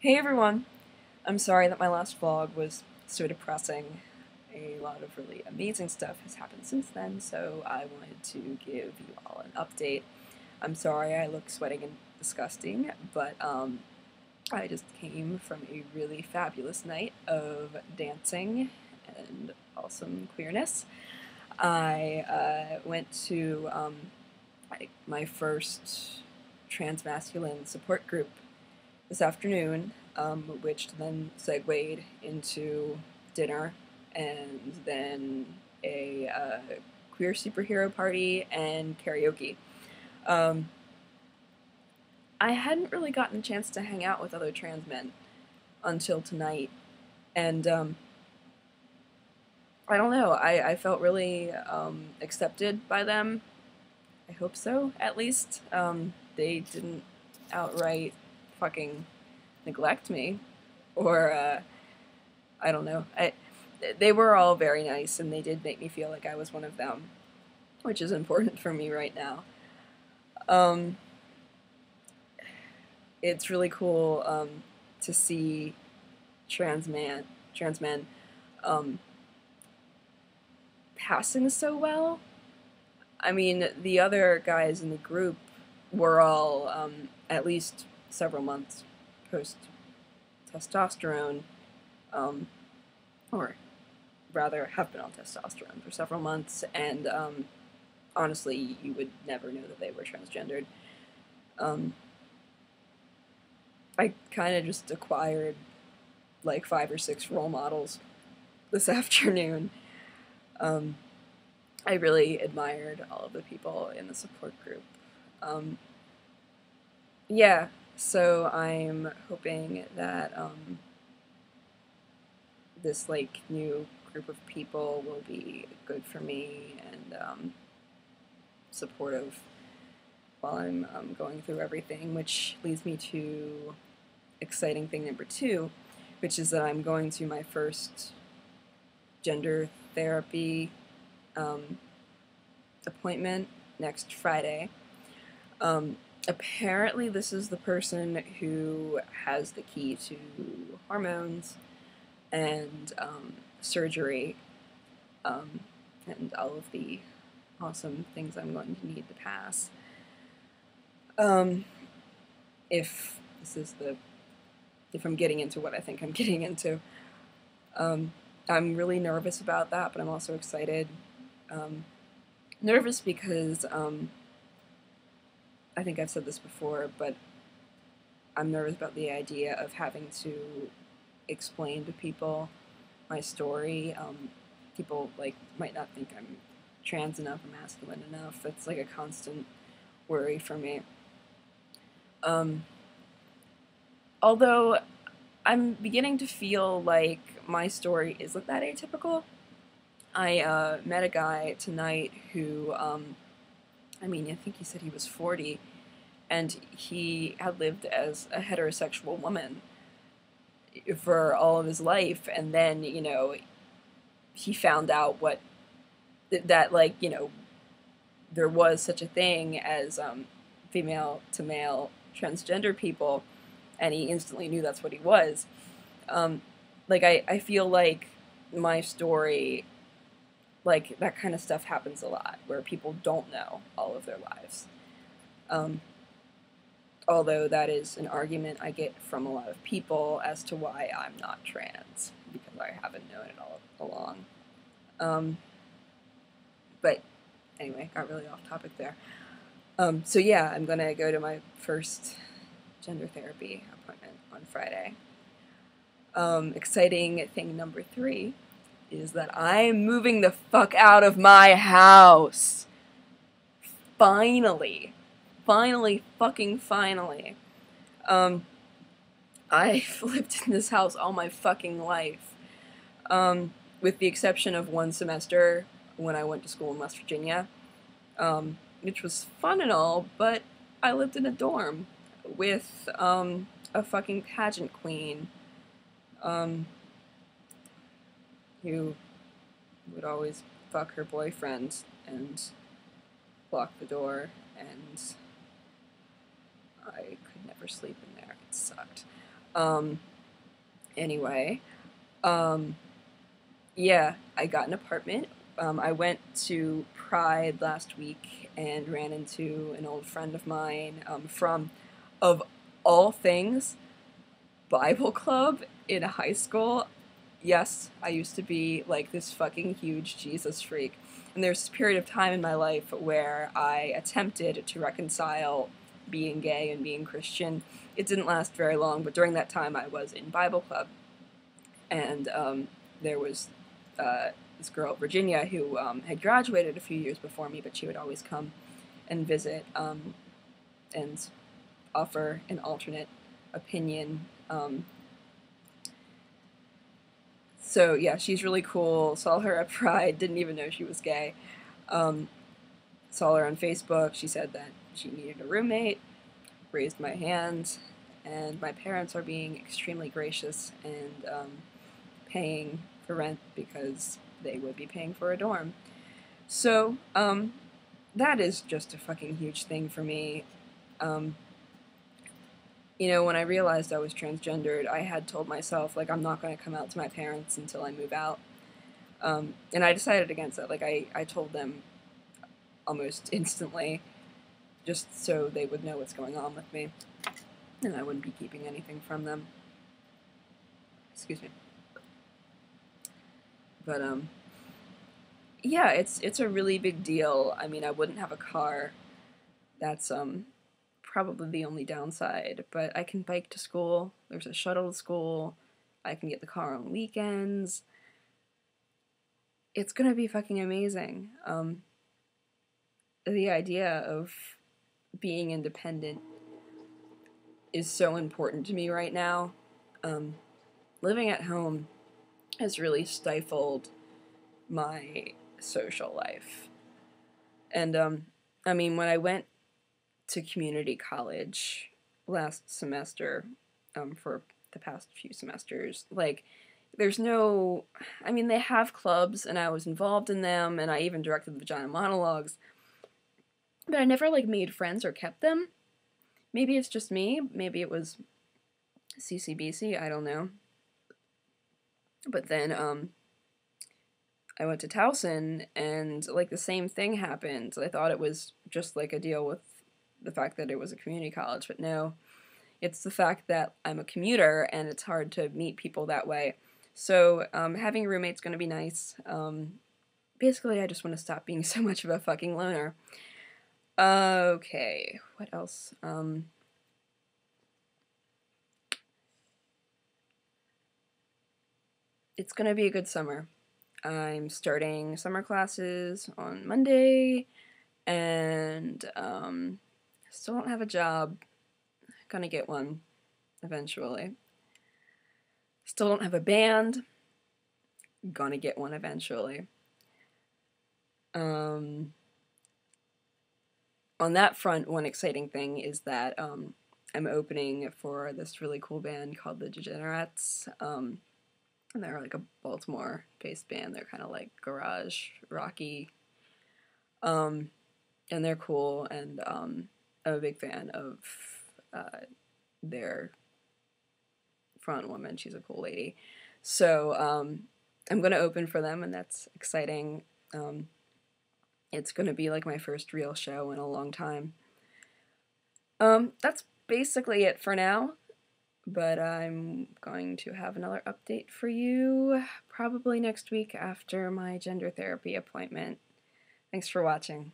Hey everyone! I'm sorry that my last vlog was so depressing. A lot of really amazing stuff has happened since then, so I wanted to give you all an update. I'm sorry I look sweating and disgusting, but I just came from a really fabulous night of dancing and awesome queerness. I went to my first transmasculine support group this afternoon, which then segued into dinner and then a queer superhero party and karaoke. Um, I hadn't really gotten a chance to hang out with other trans men until tonight, and I don't know, I felt really accepted by them. I hope so, at least. They didn't outright fucking neglect me, or I don't know. They were all very nice, and they did make me feel like I was one of them, which is important for me right now. Um, it's really cool to see trans men um, passing so well. I mean, the other guys in the group were all at least several months post testosterone, or rather have been on testosterone for several months, and honestly, you would never know that they were transgendered. Um, I kind of just acquired like 5 or 6 role models this afternoon. Um, I really admired all of the people in the support group. Yeah, so I'm hoping that this like new group of people will be good for me and supportive while I'm going through everything, which leads me to exciting thing number 2, which is that I'm going to my first gender therapy appointment next Friday. Apparently this is the person who has the key to hormones and surgery and all of the awesome things I'm going to need to pass. If this is if I'm getting into what I think I'm getting into. I'm really nervous about that, but I'm also excited. Nervous because I think I've said this before, but I'm nervous about the idea of having to explain to people my story. People might not think I'm trans enough or masculine enough. It's like a constant worry for me. Although I'm beginning to feel like my story isn't that atypical. I met a guy tonight who, I think he said he was 40, and he had lived as a heterosexual woman for all of his life, and then, he found out that there was such a thing as female to male transgender people, and he instantly knew that's what he was. I feel like my story, that kind of stuff happens a lot, where people don't know all of their lives. Although that is an argument I get from a lot of people as to why I'm not trans, because I haven't known it all along. But anyway, got really off topic there. So yeah, I'm gonna go to my first gender therapy appointment on Friday. Exciting thing number 3 is that I'm moving the fuck out of my house. Finally. Finally, fucking finally. I've lived in this house all my fucking life. With the exception of one semester when I went to school in West Virginia, which was fun and all, but I lived in a dorm with a fucking pageant queen who would always fuck her boyfriend and lock the door, and I could never sleep in there. It sucked. Um, anyway, um, yeah, I got an apartment. I went to Pride last week and ran into an old friend of mine from, of all things, Bible club in high school. Yes, I used to be like this fucking huge Jesus freak. And there's this period of time in my life where I attempted to reconcile being gay and being Christian. It didn't last very long, but during that time I was in Bible club. And there was this girl, Virginia, who had graduated a few years before me, but she would always come and visit and offer an alternate opinion. So yeah, she's really cool. Saw her at Pride, didn't even know she was gay. Um, Saw her on Facebook. She said that she needed a roommate, raised my hand, and my parents are being extremely gracious and paying for rent because they would be paying for a dorm. So, that is just a fucking huge thing for me. Um, when I realized I was transgendered, I had told myself, like, I'm not going to come out to my parents until I move out. And I decided against it. Like, I told them almost instantly, just so they would know what's going on with me, and I wouldn't be keeping anything from them. Excuse me. But, yeah, it's a really big deal. I mean, I wouldn't have a car. That's, probably the only downside, but I can bike to school. There's a shuttle to school. I can get the car on weekends. It's gonna be fucking amazing. The idea of being independent is so important to me right now. Living at home has really stifled my social life. And, I mean, when I went to community college last semester, for the past few semesters, like, there's no, I mean, they have clubs, and I was involved in them, and I even directed the vagina monologues, but I never, like, made friends or kept them. Maybe it's just me, maybe it was CCBC, I don't know. But then, I went to Towson, and, like, the same thing happened. I thought it was just, like, a deal with the fact that it was a community college, but no. It's the fact that I'm a commuter, and it's hard to meet people that way. So, having a roommate's gonna be nice. Basically, I just want to stop being so much of a fucking loner. Okay, what else? It's gonna be a good summer. I'm starting summer classes on Monday, and still don't have a job. Gonna get one eventually. Still don't have a band. Gonna get one eventually. On that front, one exciting thing is that I'm opening for this really cool band called the Degenerates. And they're like a Baltimore-based band. They're kind of like garage rocky. And they're cool, and I'm a big fan of their front woman. She's a cool lady. So I'm going to open for them, and that's exciting. It's going to be like my first real show in a long time. That's basically it for now, but I'm going to have another update for you probably next week after my gender therapy appointment. Thanks for watching.